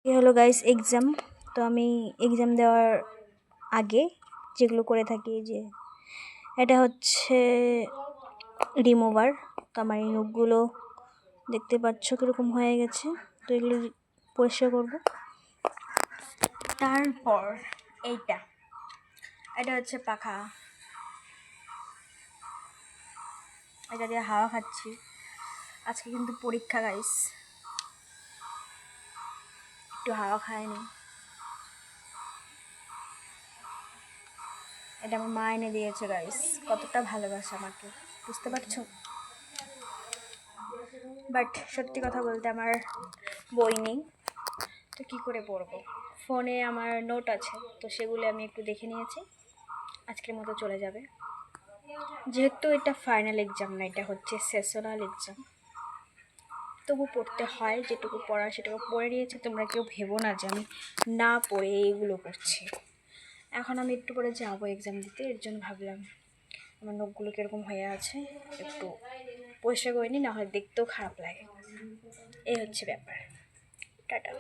এই হলো guys exam. তো আমি এক্সাম দেওয়ার আগে যেগুলো করে থাকি, যে এটা হচ্ছে রিমুভার। তো আমার এই নখগুলো দেখতে পাচ্ছ কীরকম হয়ে গেছে, তো এগুলো পরিষ্কার করবো। তারপর এটা হচ্ছে পাখা, এটা দিয়ে হাওয়া খাচ্ছি। আজকে কিন্তু পরীক্ষা গাইস, একটু হাওয়া খায়নি। এটা আমার মা এনে দিয়েছে গাইস, কতটা ভালোবাসা আমাকে, বুঝতে পারছো? বাট সত্যি কথা বলতে আমার বই নেই, তো কী করে পড়বো? ফোনে আমার নোট আছে, তো সেগুলো আমি একটু দেখে নিয়েছি। আজকের মতো চলে যাবে, যেহেতু এটা ফাইনাল এক্সাম না, এটা হচ্ছে সেশনাল এক্সাম, তবু পড়তে হয়। যেটুকু পড়া সেটুকু পড়ে নিয়েছি। তোমরা কেউ ভেবো না যে আমি না পড়ে এইগুলো করছি। এখন আমি একটু পরে যাবো এক্সাম দিতে, এর জন্য ভাবলাম আমার নখগুলো কীরকম হয়ে আছে একটু পরিষ্কার করে নিই, না হয় দেখতেও খারাপ লাগে। এই হচ্ছে ব্যাপার। টাটা।